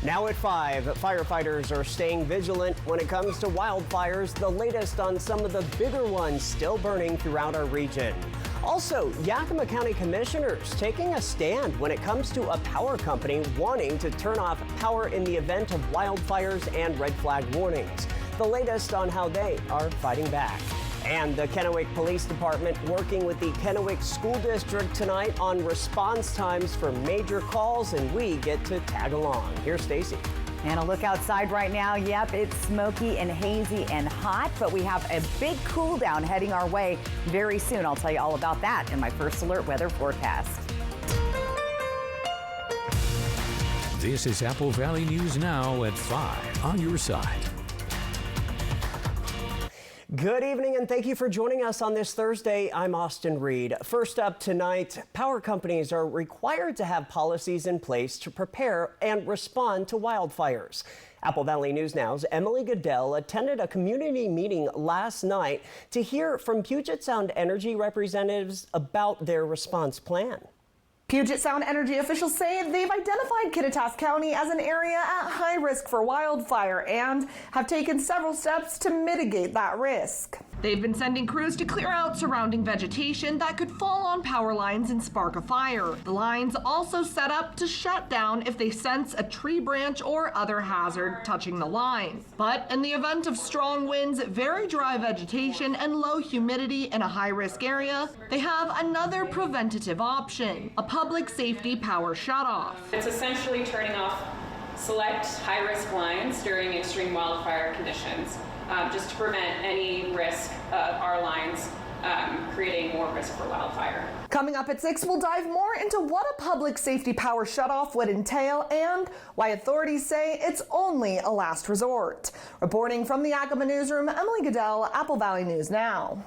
Now at 5, firefighters are staying vigilant when it comes to wildfires. The latest on some of the bigger ones still burning throughout our region. Also, Yakima County commissioners taking a stand when it comes to a power company wanting to turn off power in the event of wildfires and red flag warnings. The latest on how they are fighting back. And the Kennewick Police Department working with the Kennewick School District tonight on response times for major calls, and we get to tag along. Here's Stacy. And a look outside right now. Yep, it's smoky and hazy and hot, but we have a big cool down heading our way very soon. I'll tell you all about that in my First Alert weather forecast. This is Apple Valley News Now at 5 on your side. Good evening and thank you for joining us on this Thursday. I'm Austin Reed. First up tonight, power companies are required to have policies in place to prepare and respond to wildfires. Apple Valley News Now's Emily Goodell attended a community meeting last night to hear from Puget Sound Energy representatives about their response plan. Puget Sound Energy officials say they've identified Kittitas County as an area at high risk for wildfire and have taken several steps to mitigate that risk. They've been sending crews to clear out surrounding vegetation that could fall on power lines and spark a fire. The lines also set up to shut down if they sense a tree branch or other hazard touching the line. But in the event of strong winds, very dry vegetation, and low humidity in a high-risk area, they have another preventative option, a public safety power shutoff. It's essentially turning off select high-risk lines during extreme wildfire conditions, just to prevent any risk of our lines creating more risk for wildfire. Coming up at 6, we'll dive more into what a public safety power shutoff would entail and why authorities say it's only a last resort. Reporting from the Yakima newsroom, Emily Goodell, Apple Valley News Now.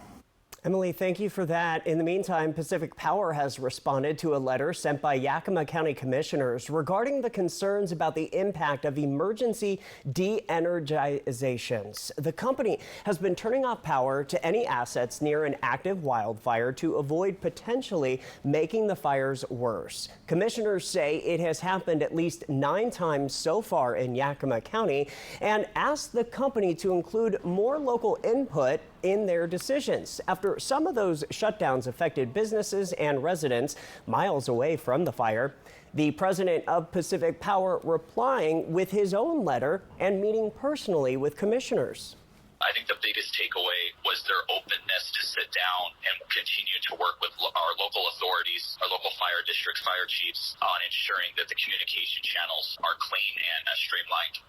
Emily, thank you for that. In the meantime, Pacific Power has responded to a letter sent by Yakima County commissioners regarding the concerns about the impact of emergency de-energizations. The company has been turning off power to any assets near an active wildfire to avoid potentially making the fires worse. Commissioners say it has happened at least 9 times so far in Yakima County and asked the company to include more local input in their decisions after some of those shutdowns affected businesses and residents miles away from the fire. The president of Pacific Power replying with his own letter and meeting personally with commissioners. I think the biggest takeaway was their openness to sit down and continue to work with our local authorities, our local fire districts, fire chiefs on ensuring that the communication channels are clean and streamlined.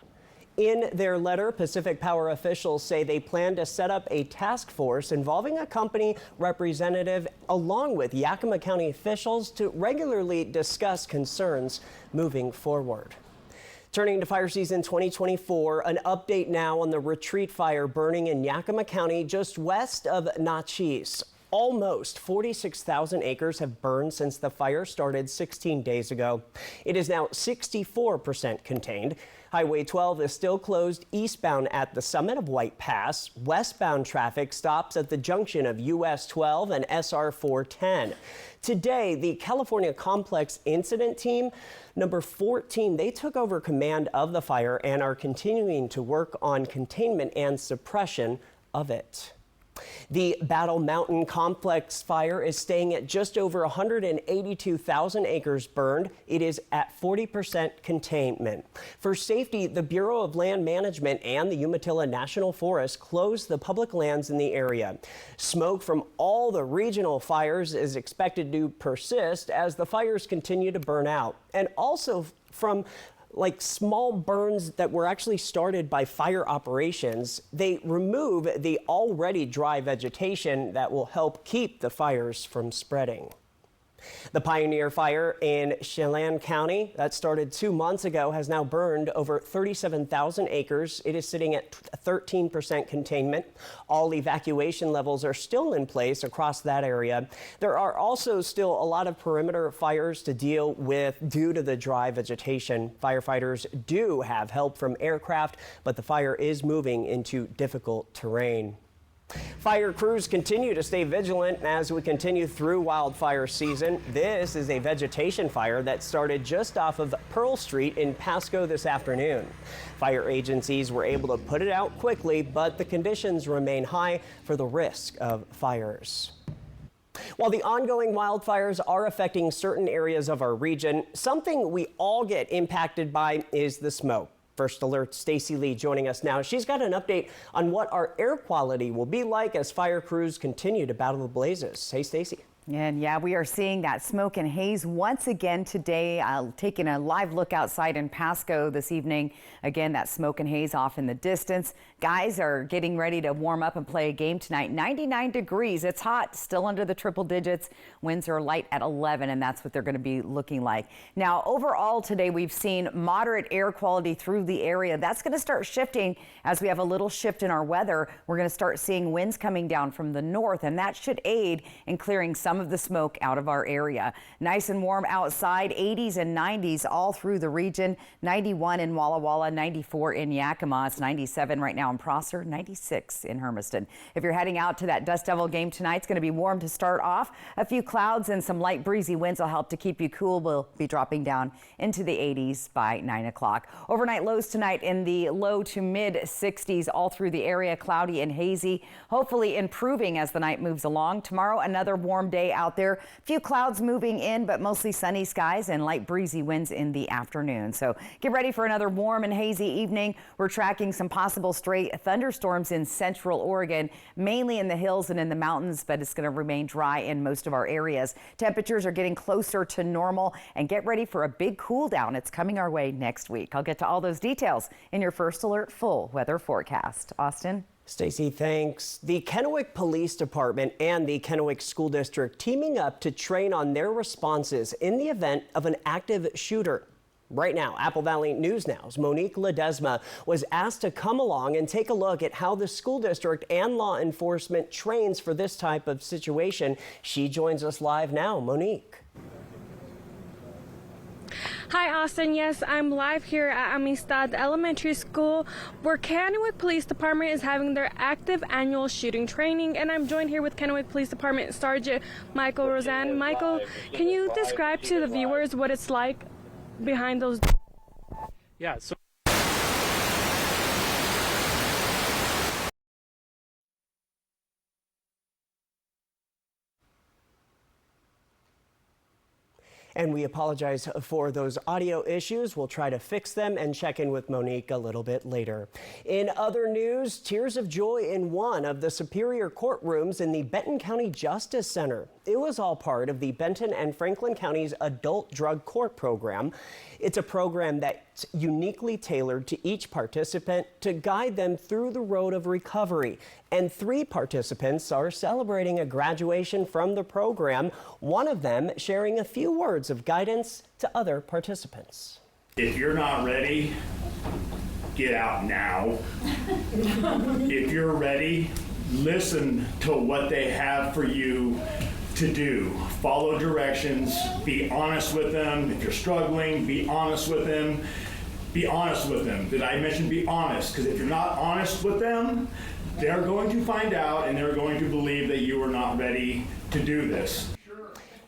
In their letter, Pacific Power officials say they plan to set up a task force involving a company representative along with Yakima County officials to regularly discuss concerns moving forward. Turning to fire season 2024, an update now on the Retreat fire burning in Yakima County just west of Natchez. Almost 46,000 acres have burned since the fire started 16 days ago. It is now 64% contained. Highway 12 is still closed eastbound at the summit of White Pass. Westbound traffic stops at the junction of US 12 and SR 410. Today, the California Complex Incident Team, number 14, they took over command of the fire and are continuing to work on containment and suppression of it. The Battle Mountain Complex fire is staying at just over 182,000 acres burned. It is at 40% containment. For safety, the Bureau of Land Management and the Umatilla National Forest closed the public lands in the area. Smoke from all the regional fires is expected to persist as the fires continue to burn out, and also from small burns that were actually started by fire operations. They remove the already dry vegetation that will help keep the fires from spreading. The Pioneer Fire in Chelan County that started 2 months ago has now burned over 37,000 acres. It is sitting at 13% containment. All evacuation levels are still in place across that area. There are also still a lot of perimeter fires to deal with due to the dry vegetation. Firefighters do have help from aircraft, but the fire is moving into difficult terrain. Fire crews continue to stay vigilant as we continue through wildfire season. This is a vegetation fire that started just off of Pearl Street in Pasco this afternoon. Fire agencies were able to put it out quickly, but the conditions remain high for the risk of fires. While the ongoing wildfires are affecting certain areas of our region, something we all get impacted by is the smoke. First Alert Stacy Lee joining us now. She's got an update on what our air quality will be like as fire crews continue to battle the blazes. Hey, Stacy. And yeah, we are seeing that smoke and haze once again today. Taking a live look outside in Pasco this evening. Again, that smoke and haze off in the distance. Guys are getting ready to warm up and play a game tonight. 99 degrees. It's hot, still under the triple digits. Winds are light at 11, and that's what they're going to be looking like. Now, overall today, we've seen moderate air quality through the area. That's going to start shifting as we have a little shift in our weather. We're going to start seeing winds coming down from the north, and that should aid in clearing some of the smoke out of our area. Nice and warm outside, 80s and 90s all through the region. 91 in Walla Walla, 94 in Yakima. It's 97 right now in Prosser, 96 in Hermiston. If you're heading out to that Dust Devil game tonight, it's going to be warm to start off. A few clouds and some light breezy winds will help to keep you cool. We'll be dropping down into the 80s by 9 o'clock. Overnight lows tonight in the low to mid 60s all through the area, cloudy and hazy, hopefully improving as the night moves along. Tomorrow, another warm day out there. A few clouds moving in, but mostly sunny skies and light breezy winds in the afternoon. So get ready for another warm and hazy evening. We're tracking some possible stray thunderstorms in central Oregon, mainly in the hills and in the mountains, but it's going to remain dry in most of our areas. Temperatures are getting closer to normal, and get ready for a big cool down. It's coming our way next week. I'll get to all those details in your First Alert full weather forecast. Austin? Stacy, thanks. The Kennewick Police Department and the Kennewick School District teaming up to train on their responses in the event of an active shooter. Right now, Apple Valley News Now's Monique Ledesma was asked to come along and take a look at how the school district and law enforcement trains for this type of situation. She joins us live now. Monique. Hi, Austin. Yes, I'm live here at Amistad Elementary School, where Kennewick Police Department is having their active annual shooting training, and I'm joined here with Kennewick Police Department Sergeant Michael Roseanne. Michael, can you describe to the viewers what it's like behind those? Yeah, so And we apologize for those audio issues. We'll try to fix them and check in with Monique a little bit later. In other news, tears of joy in one of the Superior courtrooms in the Benton County Justice Center. It was all part of the Benton and Franklin County's Adult Drug Court program. It's a program that's uniquely tailored to each participant to guide them through the road of recovery. And 3 participants are celebrating a graduation from the program, one of them sharing a few words of guidance to other participants. If you're not ready, get out now. If you're ready, listen to what they have for you to do. Follow directions, be honest with them. If you're struggling, be honest with them. Be honest with them. Did I mention be honest? Because if you're not honest with them, they're going to find out and they're going to believe that you are not ready to do this.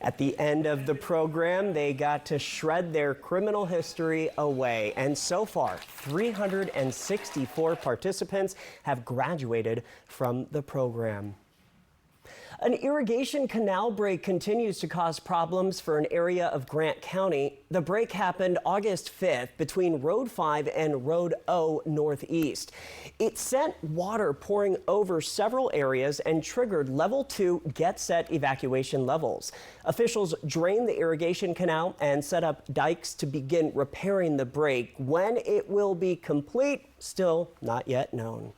At the end of the program, they got to shred their criminal history away. And so far, 364 participants have graduated from the program. An irrigation canal break continues to cause problems for an area of Grant County. The break happened August 5th between Road 5 and Road O Northeast. It sent water pouring over several areas and triggered level 2 get set evacuation levels. Officials drained the irrigation canal and set up dikes to begin repairing the break. When it will be complete, still not yet known.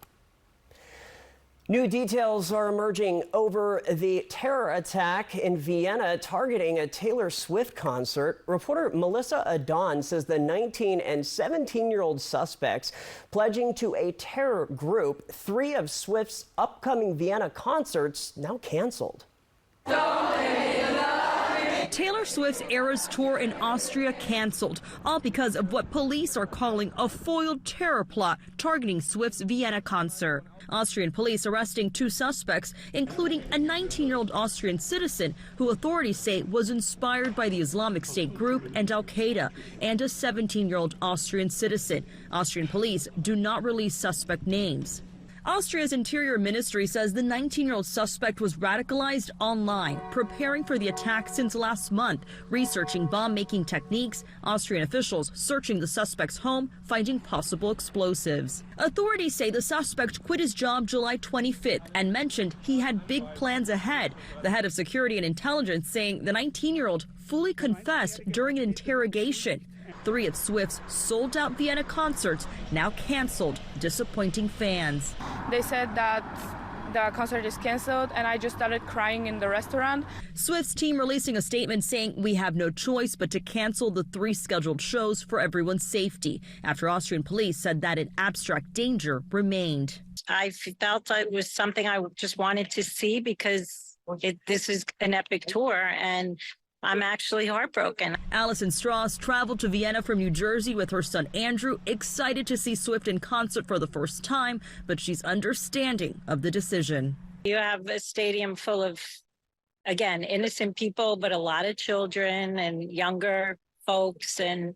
New details are emerging over the terror attack in Vienna targeting a Taylor Swift concert. Reporter Melissa Adon says the 19 and 17-year-old suspects pledging to a terror group, 3 of Swift's upcoming Vienna concerts now canceled. Terror Taylor Swift's Eras Tour in Austria canceled, all because of what police are calling a foiled terror plot targeting Swift's Vienna concert. Austrian police arresting 2 suspects, including a 19-year-old Austrian citizen who authorities say was inspired by the Islamic State group and Al-Qaeda, and a 17-year-old Austrian citizen. Austrian police do not release suspect names. Austria's Interior Ministry says the 19-year-old suspect was radicalized online, preparing for the attack since last month, researching bomb-making techniques. Austrian officials searching the suspect's home, finding possible explosives. Authorities say the suspect quit his job July 25th and mentioned he had big plans ahead. The head of security and intelligence saying the 19-year-old fully confessed during an interrogation. 3 of Swift's sold-out Vienna concerts now canceled, disappointing fans. They said that the concert is canceled, and I just started crying in the restaurant. Swift's team releasing a statement saying we have no choice but to cancel the 3 scheduled shows for everyone's safety, after Austrian police said that an abstract danger remained. I felt it was something I just wanted to see because this is an epic tour, and I'm actually heartbroken. Allison Strauss traveled to Vienna from New Jersey with her son Andrew, excited to see Swift in concert for the first time, but she's understanding of the decision. You have a stadium full of, again, innocent people, but a lot of children and younger folks. And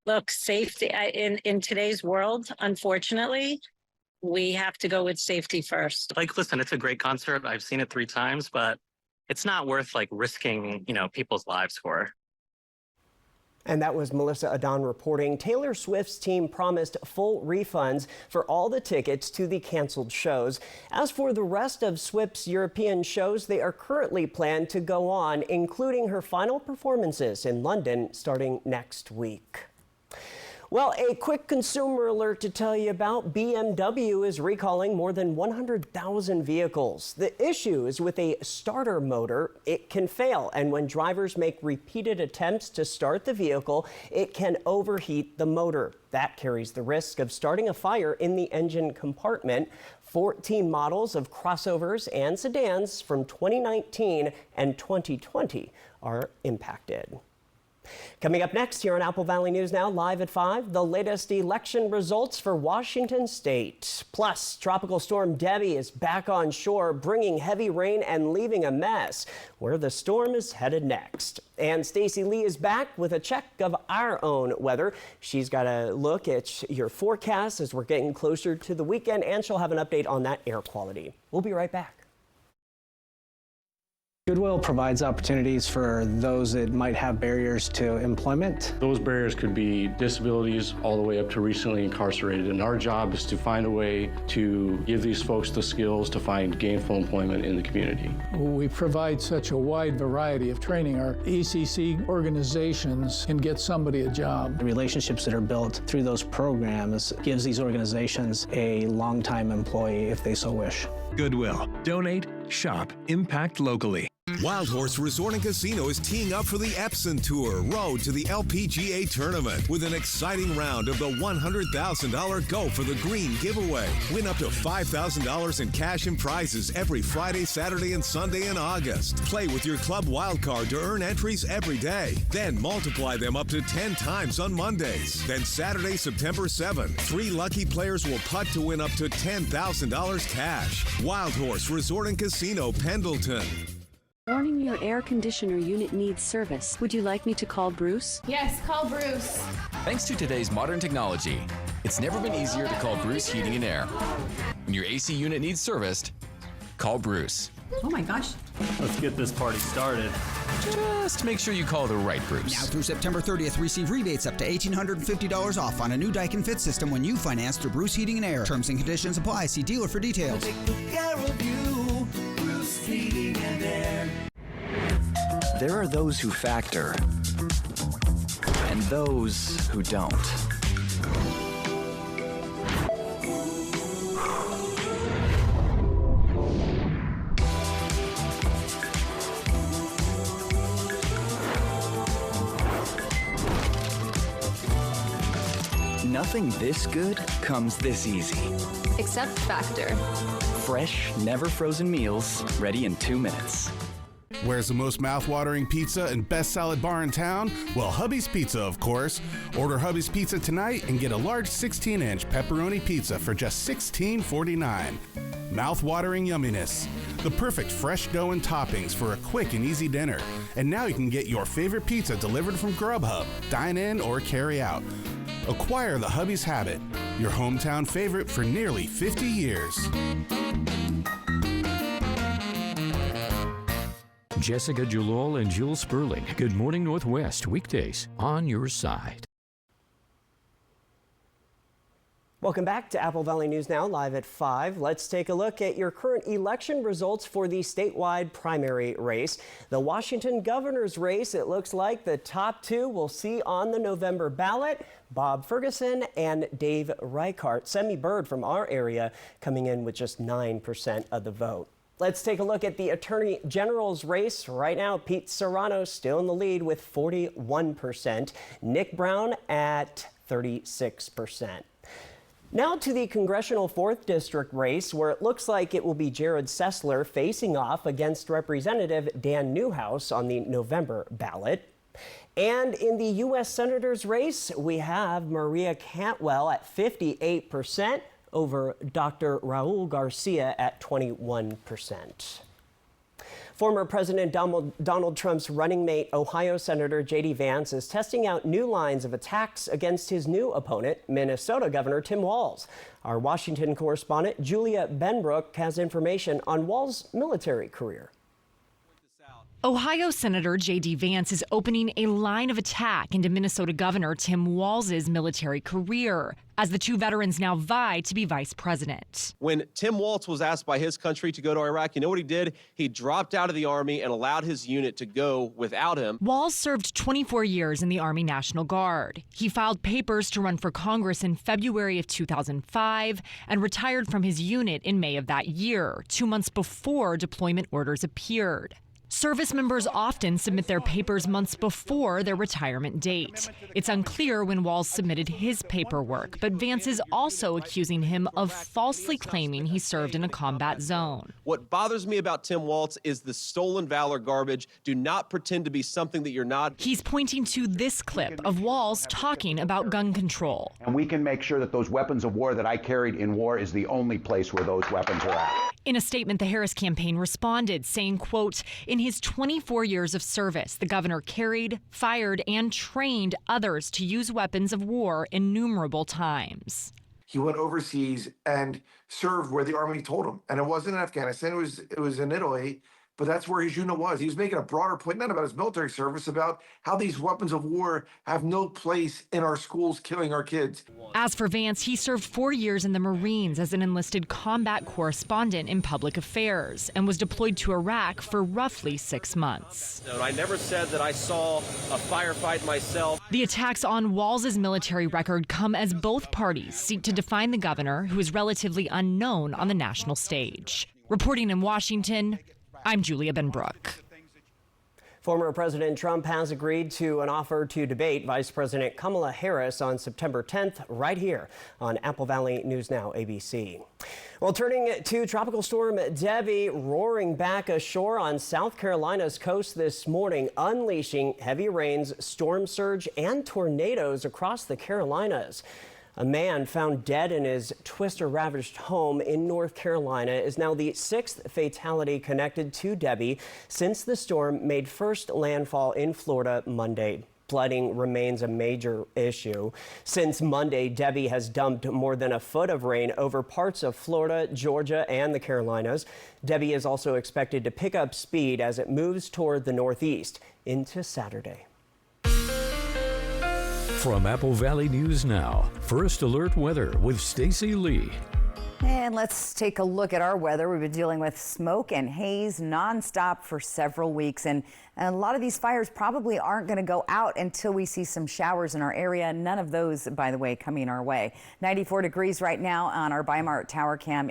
look, safety in today's world, unfortunately, we have to go with safety first. Like, listen, it's a great concert. I've seen it 3 times, but it's not worth risking, people's lives for. And that was Melissa Adon reporting. Taylor Swift's team promised full refunds for all the tickets to the canceled shows. As for the rest of Swift's European shows, they are currently planned to go on, including her final performances in London starting next week. Well, a quick consumer alert to tell you about. BMW is recalling more than 100,000 vehicles. The issue is with a starter motor. It can fail, and when drivers make repeated attempts to start the vehicle, it can overheat the motor. That carries the risk of starting a fire in the engine compartment. 14 models of crossovers and sedans from 2019 and 2020 are impacted. Coming up next here on Apple Valley News Now, live at 5, the latest election results for Washington State. Plus, Tropical Storm Debbie is back on shore, bringing heavy rain and leaving a mess. Where the storm is headed next. And Stacey Lee is back with a check of our own weather. She's got a look at your forecast as we're getting closer to the weekend, and she'll have an update on that air quality. We'll be right back. Goodwill provides opportunities for those that might have barriers to employment. Those barriers could be disabilities all the way up to recently incarcerated. And our job is to find a way to give these folks the skills to find gainful employment in the community. We provide such a wide variety of training. Our ECC organizations can get somebody a job. The relationships that are built through those programs gives these organizations a long-time employee if they so wish. Goodwill. Donate, shop, impact locally. Wild Horse Resort and Casino is teeing up for the Epson Tour Road to the LPGA Tournament with an exciting round of the $100,000 Go for the Green giveaway. Win up to $5,000 in cash and prizes every Friday, Saturday, and Sunday in August. Play with your club wildcard to earn entries every day. Then multiply them up to 10 times on Mondays. Then Saturday, September 7th, 3 lucky players will putt to win up to $10,000 cash. Wild Horse Resort and Casino, Pendleton. Warning, your air conditioner unit needs service. Would you like me to call Bruce? Yes, call Bruce. Thanks to today's modern technology, it's never been easier to call Bruce Heating and Air. When your AC unit needs serviced, call Bruce. Oh my gosh. Let's get this party started. Just make sure you call the right Bruce. Now through September 30th, receive rebates up to $1,850 off on a new Daikin Fit system when you finance through Bruce Heating and Air. Terms and conditions apply. See dealer for details. Take good care of you, Bruce Heating and Air. There are those who factor and those who don't. Nothing this good comes this easy. Except Factor. Fresh, never frozen meals, ready in 2 minutes. Where's the most mouth-watering pizza and best salad bar in town? Well, Hubby's Pizza, of course. Order Hubby's Pizza tonight and get a large 16-inch pepperoni pizza for just $16.49. Mouth-watering yumminess. The perfect fresh dough and toppings for a quick and easy dinner. And now you can get your favorite pizza delivered from Grubhub, dine in, or carry out. Acquire the Hubby's habit, your hometown favorite for nearly 50 years. Jessica Jalol and Jules Sperling. Good Morning Northwest, weekdays on your side. Welcome back to Apple Valley News Now, live at 5. Let's take a look at your current election results for the statewide primary race. The Washington governor's race, it looks like the top two we'll see on the November ballot, Bob Ferguson and Dave Reichart. Semi Bird from our area coming in with just 9% of the vote. Let's take a look at the Attorney General's race. Right now, Pete Serrano still in the lead with 41%. Nick Brown at 36%. Now to the congressional 4th District race, where it looks like it will be Jared Sessler facing off against Representative Dan Newhouse on the November ballot. And in the U.S. Senator's race, we have Maria Cantwell at 58% over Dr. Raul Garcia at 21%. Former President Donald Trump's running mate, Ohio Senator J.D. Vance, is testing out new lines of attacks against his new opponent, Minnesota Governor Tim Walz. Our Washington correspondent, Julia Benbrook, has information on Walz's military career. Ohio Senator J.D. Vance is opening a line of attack into Minnesota Governor Tim Walz's military career as the two veterans now vie to be vice president. When Tim Walz was asked by his country to go to Iraq, you know what he did? He dropped out of the Army and allowed his unit to go without him. Walz served 24 years in the Army National Guard. He filed papers to run for Congress in February of 2005 and retired from his unit in May of that year, 2 months before deployment orders appeared. Service members often submit their papers months before their retirement date. It's unclear when Walz submitted his paperwork, but Vance is also accusing him of falsely claiming he served in a combat zone. What bothers me about Tim Walz is the stolen valor garbage. Do not pretend to be something that you're not. He's pointing to this clip of Walz talking about gun control. And we can make sure that those weapons of war that I carried in war is the only place where those weapons are at. In a statement, the Harris campaign responded, saying, quote, in his 24 years of service, the governor carried, fired, and trained others to use weapons of war innumerable times. He went overseas and served where the Army told him. And it wasn't in Afghanistan, it was in Italy. But that's where his unit was. He was making a broader point, not about his military service, about how these weapons of war have no place in our schools, killing our kids. As for Vance, he served 4 years in the Marines as an enlisted combat correspondent in public affairs and was deployed to Iraq for roughly 6 months. I never said that I saw a firefight myself. The attacks on Walz's military record come as both parties seek to define the governor, who is relatively unknown on the national stage. Reporting in Washington, I'm Julia Benbrook. Former President Trump has agreed to an offer to debate Vice President Kamala Harris on September 10th, right here on Apple Valley News Now, ABC. Well, turning to Tropical Storm Debbie roaring back ashore on South Carolina's coast this morning, unleashing heavy rains, storm surge, and tornadoes across the Carolinas. A man found dead in his twister-ravaged home in North Carolina is now the 6th fatality connected to Debbie since the storm made first landfall in Florida Monday. Flooding remains a major issue. Since Monday, Debbie has dumped more than a foot of rain over parts of Florida, Georgia, and the Carolinas. Debbie is also expected to pick up speed as it moves toward the northeast into Saturday. From Apple Valley News Now, First Alert Weather with Stacy Lee. And let's take a look at our weather. We've been dealing with smoke and haze nonstop for several weeks, and a lot of these fires probably aren't going to go out until we see some showers in our area. None of those, by the way, coming our way. 94 degrees right now on our Bimart Tower Cam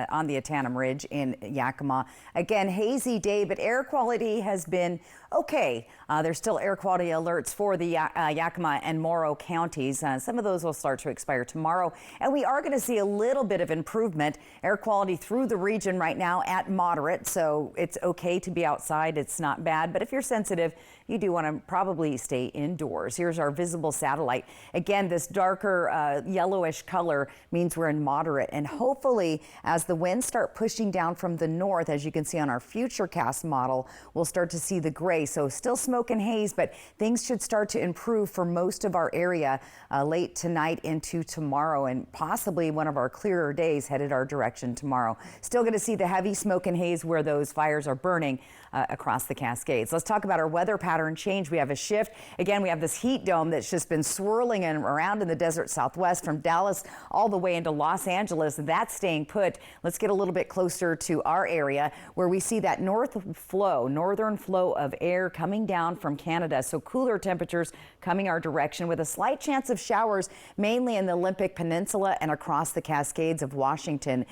on the Atanum Ridge in Yakima. Again, hazy day, but air quality has been okay. There's still air quality alerts for the Yakima and Morrow counties. Some of those will start to expire tomorrow, and we are going to see a little bit of improvement. Air quality through the region right now at moderate, so it's okay to be outside. It's not bad, but if you're sensitive, you do want to probably stay indoors. Here's our visible satellite. Again, this darker yellowish color means we're in moderate, and hopefully as the winds start pushing down from the north, as you can see on our Futurecast model, we'll start to see the gray. So still smoke and haze, but things should start to improve for most of our area late tonight into tomorrow, and possibly one of our clearer days headed our direction tomorrow. Still going to see the heavy smoke and haze where those fires are burning across the Cascades. Let's talk about our weather pattern change. We have a shift. Again, we have this heat dome that's just been swirling around in the desert Southwest from Dallas all the way into Los Angeles. That's staying put. Let's get a little bit closer to our area where we see that northern flow of air coming down from Canada. So cooler temperatures coming our direction with a slight chance of showers, mainly in the Olympic Peninsula and across the Cascades of Washington.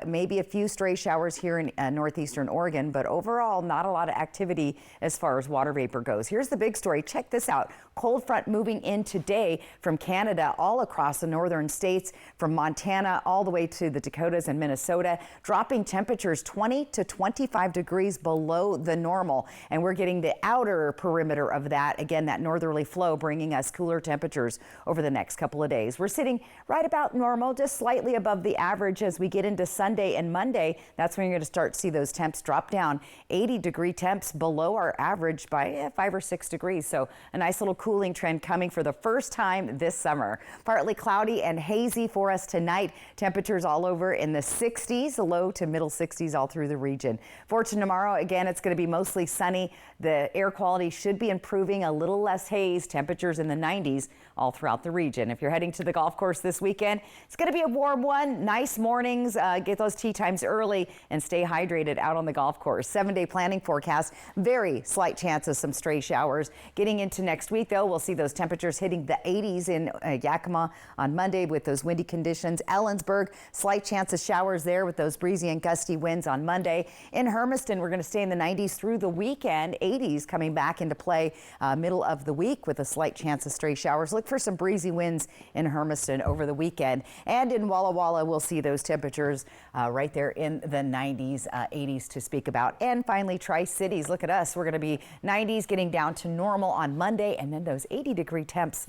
Maybe a few stray showers here in northeastern Oregon, but overall not a lot of activity as far as water vapor goes. Here's the big story. Check this out. Cold front moving in today from Canada all across the northern states, from Montana all the way to the Dakotas and Minnesota, dropping temperatures 20 to 25 degrees below the normal. And we're getting the outer perimeter of that. Again, that northerly flow bringing us cooler temperatures over the next couple of days. We're sitting right about normal, just slightly above the average as we get into Sunday and Monday. That's when you're going to start to see those temps drop down. 80-degree temps below our average by 5 or 6 degrees. So a nice little cooling trend coming for the first time this summer. Partly cloudy and hazy for us tonight. Temperatures all over in the 60s, low to middle 60s all through the region. For tomorrow, again, it's going to be mostly sunny. The air quality should be improving, a little less haze, temperatures in the 90s all throughout the region. If you're heading to the golf course this weekend, it's going to be a warm one. Nice mornings, get those tee times early and stay hydrated out on the golf course. 7-day planning forecast, very slight chance of some stray showers. Getting into next week, though, we'll see those temperatures hitting the 80s in Yakima on Monday with those windy conditions. Ellensburg, slight chance of showers there with those breezy and gusty winds on Monday. In Hermiston, we're going to stay in the 90s through the weekend. 80s coming back into play middle of the week with a slight chance of stray showers. Look for some breezy winds in Hermiston over the weekend. And in Walla Walla, we'll see those temperatures right there in the 90s, 80s to speak about. And finally, Tri-Cities. Look at us. We're going to be 90s getting down to normal on Monday, and then those 80-degree temps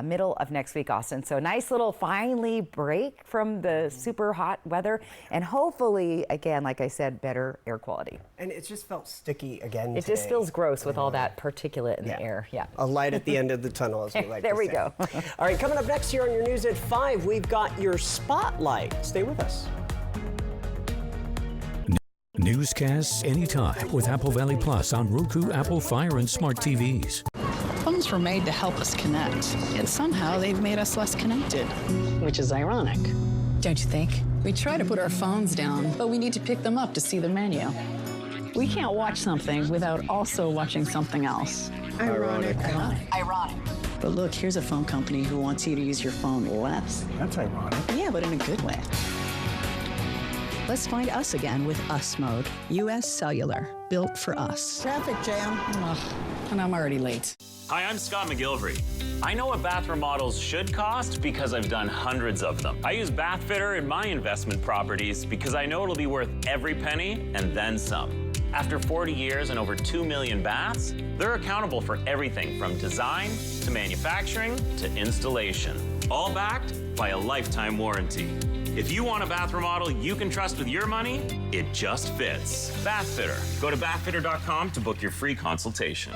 middle of next week, Austin. So nice little finally break from the super hot weather, and hopefully, again, like I said, better air quality. And it just felt sticky again It today. just feels gross with all that particulate in the air. Yeah. A light at the end of the tunnel, as we like there to we say. go. All right, coming up next here on your news at 5, we've got your spotlight. Stay with us. Newscasts anytime with Apple Valley Plus on Roku, Apple Fire, and smart TVs. Phones were made to help us connect, yet somehow they've made us less connected. Which is ironic. Don't you think? We try to put our phones down, but we need to pick them up to see the menu. We can't watch something without also watching something else. Ironic. But look, here's a phone company who wants you to use your phone less. That's ironic. Yeah, but in a good way. Let's find us again with Us Mode. U.S. Cellular, built for us. Traffic jam. And I'm already late. Hi, I'm Scott McGilvery. I know what bath remodels should cost because I've done hundreds of them. I use Bathfitter in my investment properties because I know it'll be worth every penny and then some. After 40 years and over 2 million baths, they're accountable for everything from design to manufacturing to installation, all backed by a lifetime warranty. If you want a bath remodel you can trust with your money, it just fits. Bathfitter. Go to bathfitter.com to book your free consultation.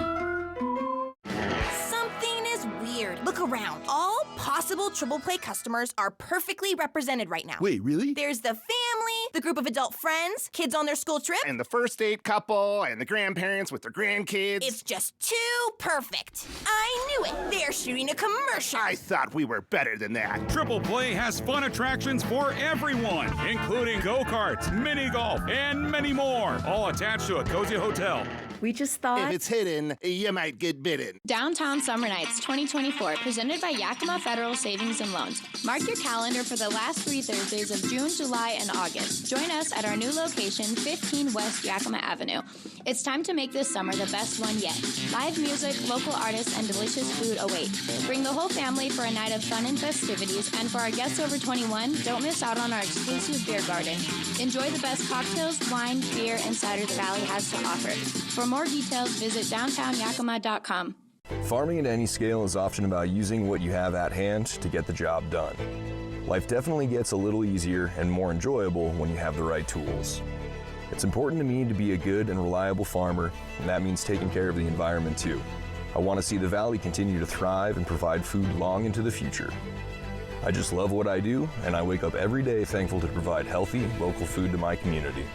Something is weird. Look around. All possible Triple Play customers are perfectly represented right now. Wait, really? There's the family, the group of adult friends, kids on their school trip, And the first date couple, and the grandparents with their grandkids. It's just too perfect. I knew it. They're shooting a commercial. I thought we were better than that. Triple Play has fun attractions for everyone, including go-karts, mini golf, and many more, all attached to a cozy hotel. We just thought... If it's hidden, you might get bitten. Downtown Summer Nights 2024, presented by Yakima Federal Savings and Loans. Mark your calendar for the last 3 Thursdays of June, July, and August. Join us at our new location, 15 West Yakima Avenue. It's time to make this summer the best one yet. Live music, local artists, and delicious food await. Bring the whole family for a night of fun and festivities, and for our guests over 21, don't miss out on our exclusive beer garden. Enjoy the best cocktails, wine, beer, and cider the Valley has to offer. For more details, visit downtownyakima.com. Farming at any scale is often about using what you have at hand to get the job done. Life definitely gets a little easier and more enjoyable when you have the right tools. It's important to me to be a good and reliable farmer, and that means taking care of the environment too. I want to see the Valley continue to thrive and provide food long into the future. I just love what I do, and I wake up every day thankful to provide healthy, local food to my community.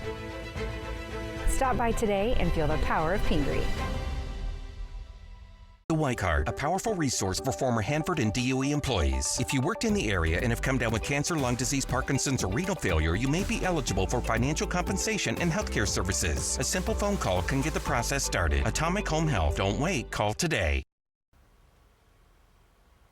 Stop by today and feel the power of Pingree. The White Card, a powerful resource for former Hanford and DOE employees. If you worked in the area and have come down with cancer, lung disease, Parkinson's, or renal failure, you may be eligible for financial compensation and healthcare services. A simple phone call can get the process started. Atomic Home Health. Don't wait. Call today.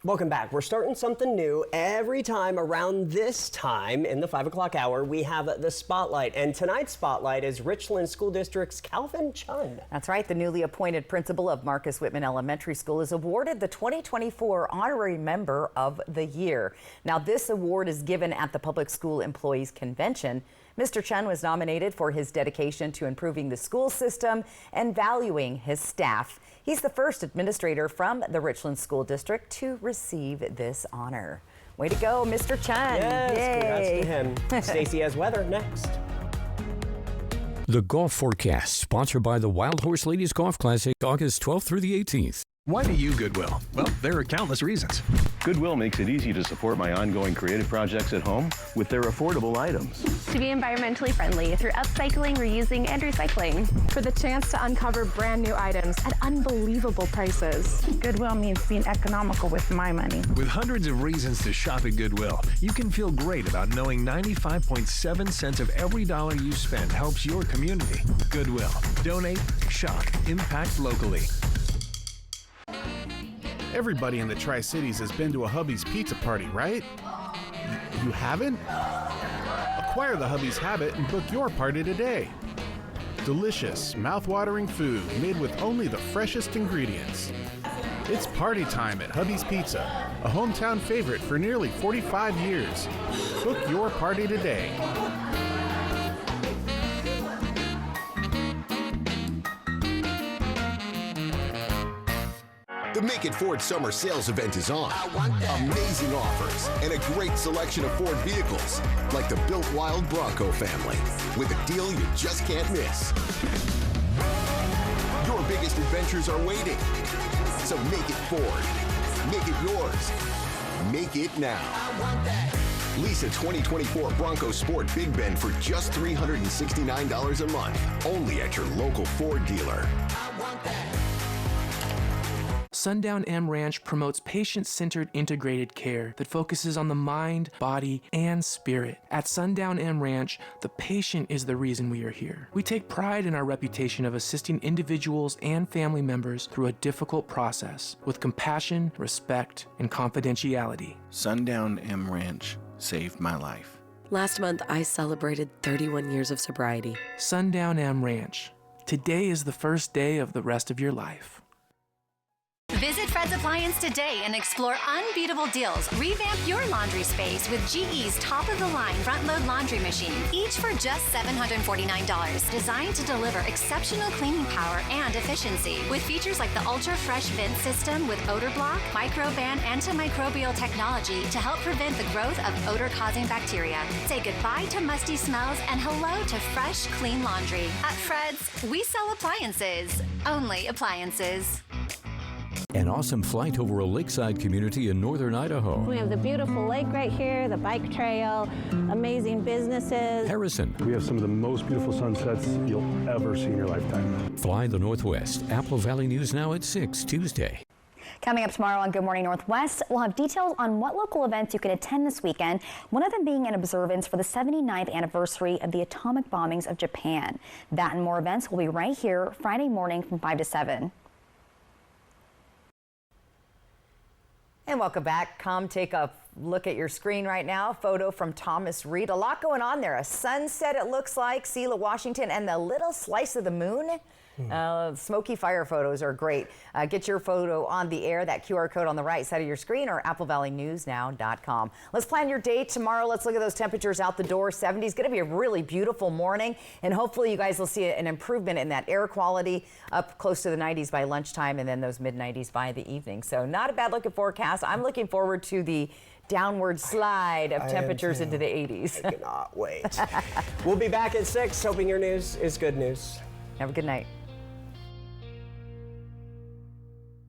Welcome back. We're starting something new every time around this time in the 5 o'clock hour. We have the Spotlight, and tonight's Spotlight is Richland School District's Calvin Chun. That's right. The newly appointed principal of Marcus Whitman Elementary School is awarded the 2024 Honorary Member of the Year. Now, this award is given at the Public School Employees Convention. Mr. Chun was nominated for his dedication to improving the school system and valuing his staff. He's the first administrator from the Richland School District to receive this honor. Way to go, Mr. Chun. Yes, Yay. congrats to him. Stacey has weather next. The Golf Forecast, sponsored by the Wild Horse Ladies Golf Classic, August 12th through the 18th. Why do you Goodwill? Well, there are countless reasons. Goodwill makes it easy to support my ongoing creative projects at home with their affordable items. To be environmentally friendly through upcycling, reusing, and recycling. For the chance to uncover brand new items at unbelievable prices. Goodwill means being economical with my money. With hundreds of reasons to shop at Goodwill, you can feel great about knowing 95.7 cents of every dollar you spend helps your community. Goodwill. Donate, shop, impact locally. Everybody in the Tri-Cities has been to a Hubby's Pizza Party, right? You haven't? Acquire the Hubby's habit and book your party today. Delicious, mouth-watering food made with only the freshest ingredients. It's party time at Hubby's Pizza, a hometown favorite for nearly 45 years. Book your party today. The Make It Ford Summer Sales Event is on. Amazing offers and a great selection of Ford vehicles, like the Built Wild Bronco family, with a deal you just can't miss. Your biggest adventures are waiting. So make it Ford. Make it yours. Make it now. Lease a 2024 Bronco Sport Big Bend for just $369 a month, only at your local Ford dealer. Sundown M Ranch promotes patient-centered integrated care that focuses on the mind, body, and spirit. At Sundown M Ranch, the patient is the reason we are here. We take pride in our reputation of assisting individuals and family members through a difficult process with compassion, respect, and confidentiality. Sundown M Ranch saved my life. Last month, I celebrated 31 years of sobriety. Sundown M Ranch. Today is the first day of the rest of your life. Visit Fred's Appliance today and explore unbeatable deals. Revamp your laundry space with GE's top-of-the-line front-load laundry machine, each for just $749. Designed to deliver exceptional cleaning power and efficiency. With features like the ultra-fresh vent system with odor block, microban antimicrobial technology to help prevent the growth of odor-causing bacteria. Say goodbye to musty smells and hello to fresh, clean laundry. At Fred's, we sell appliances. Only appliances. An awesome flight over a lakeside community in northern Idaho. We have the beautiful lake right here, the bike trail, amazing businesses. Harrison. We have some of the most beautiful sunsets you'll ever see in your lifetime. Fly the Northwest. Apple Valley News now at 6 Tuesday. Coming up tomorrow on Good Morning Northwest, we'll have details on what local events you can attend this weekend, one of them being an observance for the 79th anniversary of the atomic bombings of Japan. That and more events will be right here Friday morning from 5 to 7. And welcome back. Come take a look at your screen right now. Photo from Thomas Reed. A lot going on there. A sunset, it looks like. Selah, Washington, and the little slice of the moon Smoky fire photos are great. Get your photo on the air, that QR code on the right side of your screen, or applevalleyNewsNow.com. Let's plan your day tomorrow. Let's look at those temperatures out the door. 70 is going to be a really beautiful morning, and hopefully you guys will see an improvement in that air quality, up close to the 90s by lunchtime, and then those mid-90s by the evening. So not a bad looking forecast. I'm looking forward to the downward slide of temperatures into the 80s. I cannot wait. We'll be back at 6, hoping your news is good news. Have a good night.